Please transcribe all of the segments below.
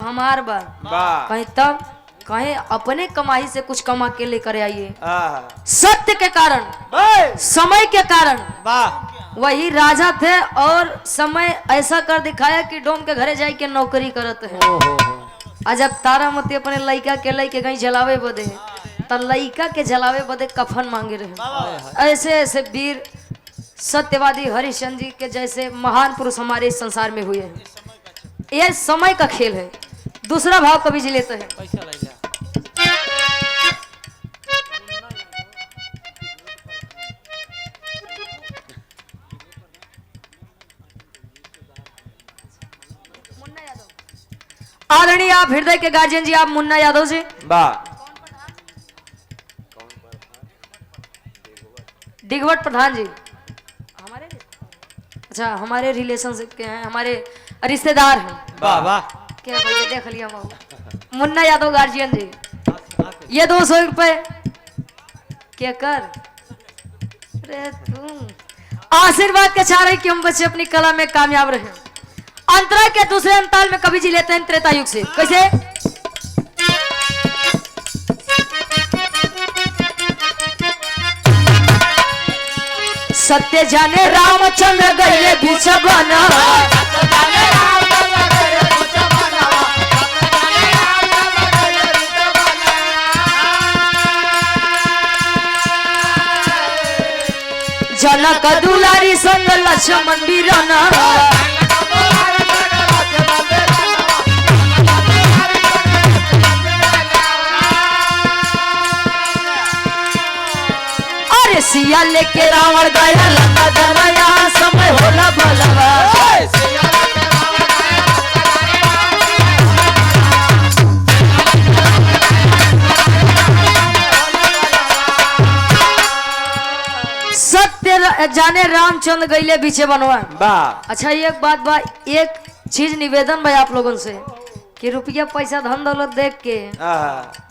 हमार बा कहीं तब कहीं अपने कमाई से कुछ कमा के लेकर आइए। सत्य के कारण, समय के कारण वही राजा थे और समय ऐसा कर दिखाया कि डोम के घरे जाके नौकरी करते हैं। आज जब तारामती अपने लड़का के लेके गई जलावे बदे तो लड़का के जलावे बदे कफन मांगे रहे। ऐसे ऐसे वीर सत्यवादी हरिश्चंद्र जी के जैसे महान पुरुष हमारे इस संसार में हुए हैं। यह समय का खेल है। दूसरा भाव कवि जी लेते हैं। आदरणीय आप हृदय के गार्जियन जी, आप मुन्ना यादव जी। दिगवट प्रधान जी हमारे, अच्छा हमारे रिलेशनशिप के हैं, हमारे रिश्तेदार हैं। वाह वाह, क्या भैया देख लिया मुन्ना यादव गार्जियन जी। ये 200 रुपए क्या कर रे तुम आशीर्वाद के चाह रहे कि हम बच्चे अपनी कला में कामयाब रहे। अंतरा के दूसरे अंताल में कवि जी लेते हैं त्रेता युग से। कैसे? सत्य जाने रामचंद्र गए बीच बना, जनक दुलारी संग लक्ष्मण बीराना, अरे सिया लेके रावण गया लंका दरया, समय होला भलवा। सत्य जाने रामचंद्र गईले बीचे बनवा। अच्छा एक बात बा, एक चीज निवेदन भाई आप लोगों से कि रुपया पैसा धन दौलत देख के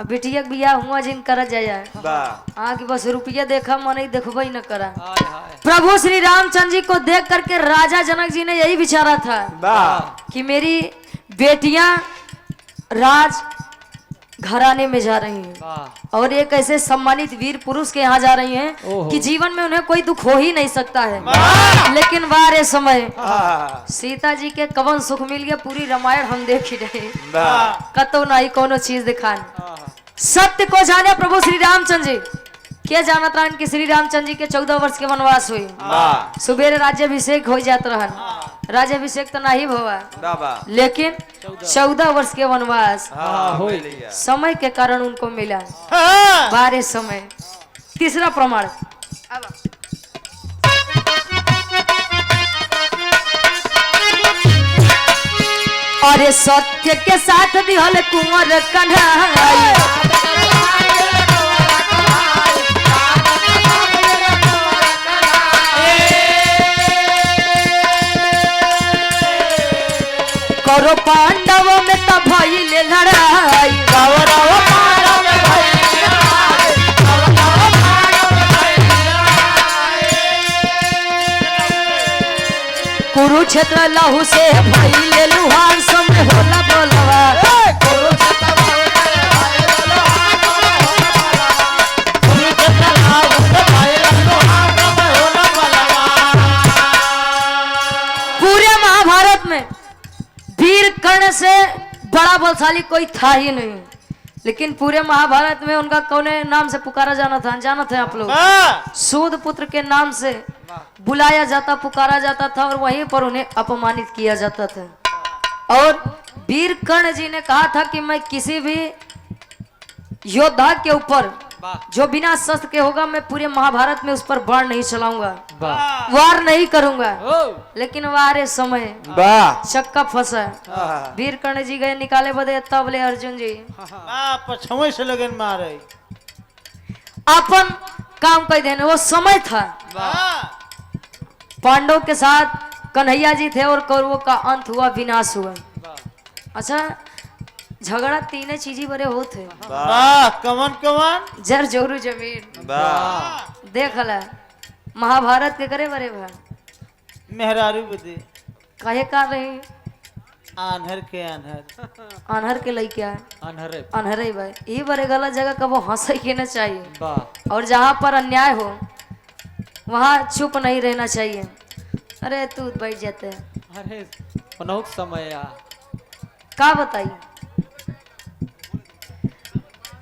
बिटिया के बियाह हुआ जिन करा जाए कि बस रुपया देखा मन ही देखबे न करा। प्रभु श्री रामचंद्र जी को देख करके राजा जनक जी ने यही विचारा था कि मेरी बेटियां राज घराने में जा रही हैं और एक ऐसे सम्मानित वीर पुरुष के यहाँ जा रही हैं कि जीवन में उन्हें कोई दुख हो ही नहीं सकता है। लेकिन वारे समय सीता जी के कवन सुख मिल गया, पूरी रामायण हम देख ही रहे, कतो नहीं कोनो चीज दिखान। सत्य को जाने प्रभु श्री रामचंद्र जी क्या जानत रहन कि श्री रामचंद्र जी के 14 वर्ष के वनवास हुई। सुबेरे राज्याभिषेक हो जात रहन, राज्याभिषेक तो नहीं हुआ लेकिन 14 वर्ष के वनवास समय के कारण उनको मिला। बारे समय। तीसरा प्रमाण, अरे सत्य के साथ दिहल कुंवर कन्हैया, करो पांडवों में तब भइले लड़ाई, कुरुक्षेत्र लहू से भइले लुहान, समय होला बोलवा। पूरे महाभारत में वीर कर्ण से बड़ा बलशाली कोई था ही नहीं, लेकिन पूरे महाभारत में उनका कौने नाम से पुकारा जाना था जानते हैं आप लोग? सूद पुत्र के नाम से बुलाया जाता, पुकारा जाता था और वहीं पर उन्हें अपमानित किया जाता था। और वीर कर्ण जी ने कहा था कि मैं किसी भी योद्धा के ऊपर जो बिना शस्त्र के होगा मैं पूरे महाभारत में उस पर बाण नहीं चलाऊंगा, वार नहीं करूंगा। लेकिन वारे समय चक्का फंसा, वीर कर्ण जी गए निकाले बदे, तब ले अर्जुन जी पछुए से लगन मारे अपन काम कर देने। वो समय था, पांडव के साथ कन्हैया जी थे और कौरवों का अंत हुआ, विनाश हुआ। अच्छा झगड़ा तीन चीज बड़े होते, कमन कमन जर जोरू जमीन। देख ला महाभारत के करे बड़े भाई मेहरारू बदे कहे कर रही आन्हर के आन्हर। अनहर के लइका है अनहरे अनहरे भाई ये बड़े गलत जगह कबो हंसे के ना चाहिए वाह और जहाँ पर अन्याय हो वहाँ चुप नहीं रहना चाहिए। अरे तू बैठ जाते हैं अरे अनोख समय आ का बताई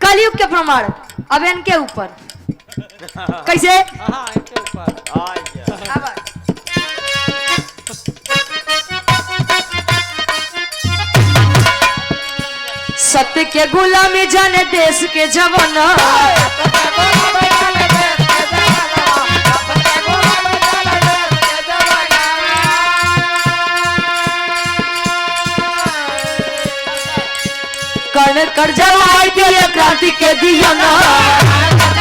कलयुग के प्रमाण अब इनके ऊपर कैसे हाँ इनके ऊपर अब सत्य के गुलामी जाने देश के जवान कर्ण कर जवाई दिए क्रांति के दिया ना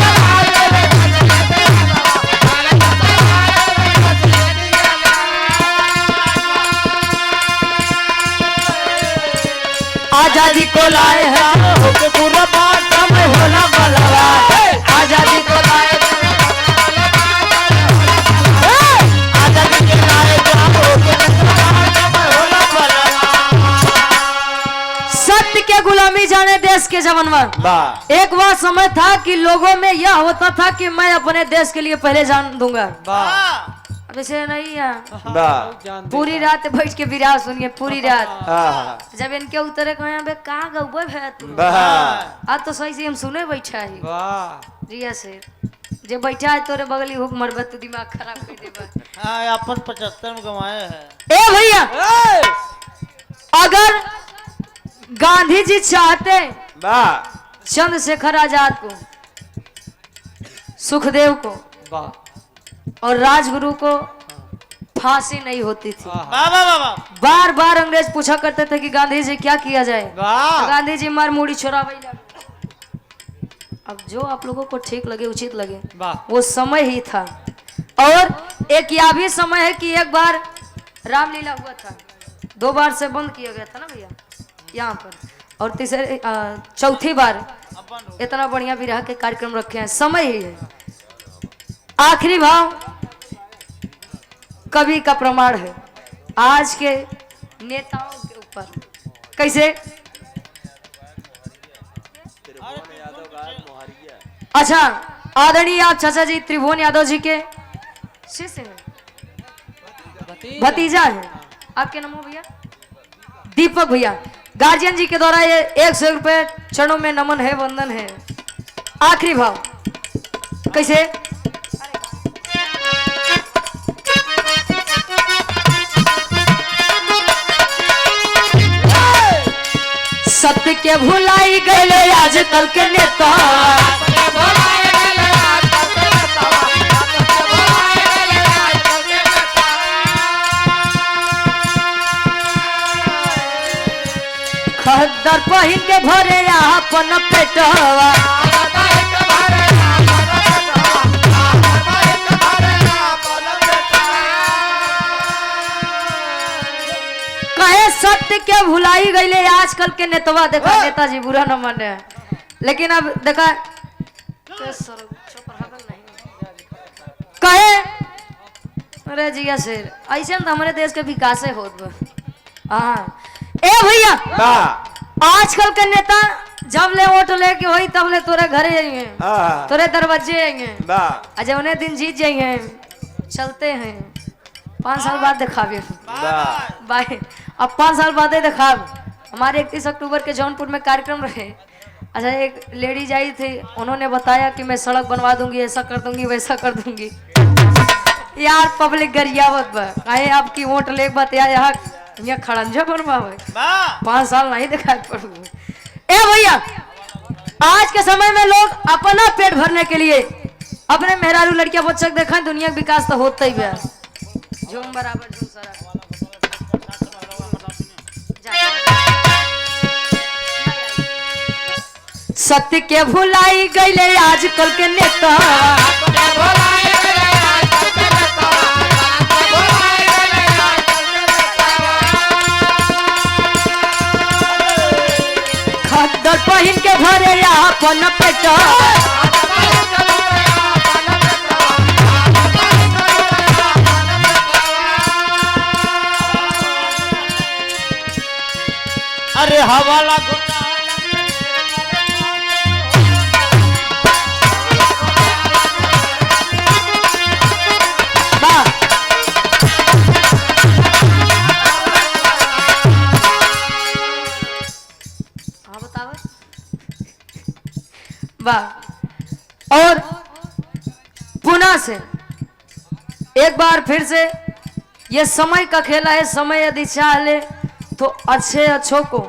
आजादी को लाए हैं होके पूरा बात में होना बलवा आजादी को लाए आजादी के लाए होना बलवा सत्य के गुलामी जाने देश के जवानवा वाह एक बार समय था कि लोगों में यह होता था कि मैं अपने देश के लिए पहले जान दूंगा वाह अब ऐसे नहीं है जान पूरी रात बैठ के विराह सुनिए पूरी रात वाह जब इनके उतरे कहे बे कहाँ गए भैया तू वाह आज तो सही से हम सुने बैठा है वाह रिया से जे बैठा है तोरे बगली हुक मरबे तू दिमाग खराब कर देबे हाँ अपन 75 में गंवाए हैं। ए भैया अगर गांधी जी चाहते वाह चंद्रशेखर आजाद को सुखदेव को वाह और राजगुरु को फांसी नहीं होती थी। वाह वाह वाह वाह वाह बार बार अंग्रेज पूछा करते थे कि गांधी जी क्या किया जाए तो वाह गांधी जी मार मूड़ी छोड़ा वही अब जो आप लोगों को ठीक लगे उचित लगे वाह वो समय ही था। और एक यह भी समय है कि एक बार रामलीला हुआ था 2 बार से बंद किया गया था ना भैया यहाँ पर और तीसरे चौथी बार अपन इतना बढ़िया विरह के कार्यक्रम रखे हैं समय ही है। आखिरी भाव कवि का प्रमाण है आज के नेताओं के ऊपर कैसे अच्छा आदरणीय आप चाचा जी त्रिभुवन यादव जी के शिष्य हैं भतीजा है आपके नाम हो भैया दीपक भैया गार्जियन जी के द्वारा ये 100 रुपए चरणों में नमन है वंदन है। आखिरी भाव कैसे सत्य के भुलाई गए आजकल के नेता खद्दर पहिन के भरे अपन पेटवा कहे सत्य के भुलाई गईले आजकल के नेतवा देखा नेताजी बुरा न माने लेकिन अब देखा कहे अरे जिया शेर ऐसे तो हमारे देश के विकास होत बा हाँ ए भैया वाह आजकल के नेता जब ले वोट लेके होई तब ले तोरे घरे जाइए हाँ तोरे दरवाजे आएंगे वाह आज उन्हें दिन जीत जाइए चलते हैं 5 साल बाद दिखावे वाह बाय अब 5 साल बाद ही दिखाव हमारे 31 अक्टूबर के जौनपुर में कार्यक्रम रहे। अच्छा एक लेडीज आई थी उन्होंने बताया कि मैं सड़क बनवा दूंगी ऐसा कर दूंगी वैसा कर दूंगी यार पब्लिक गरियावत बा काहे आपकी वोट ले बताया यहाँ खड़ंजा बनवावे वाह 5 साल नहीं दिखाई पड़ूंगी। ए भैया आज के समय में लोग अपना पेट भरने के लिए अपने मेहरारू लड़कियां बच्चा देखा दुनिया का विकास तो होता ही है झूम बराबर झूम सारा सत्य के भुलाई गईले आजकल के नेता खद्दर पहिन के भरे अपन पेटा अरे हवाला गुंडा वाह हाँ बताओ वाह। और पुनः से एक बार फिर से ये समय का खेला है, समय यदि चाह ले तो अच्छे अच्छों को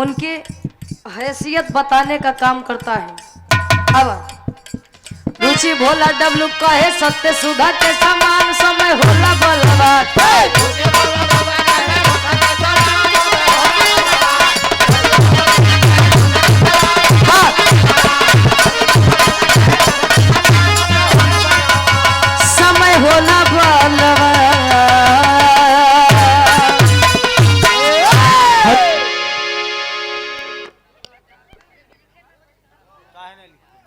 उनकी हैसियत बताने का काम करता है। अब रुचि भोला डब्लू कहे सत्य सुधा के समान समय होला बलवान। समय होला बलवान। काहे नहीं लिखा?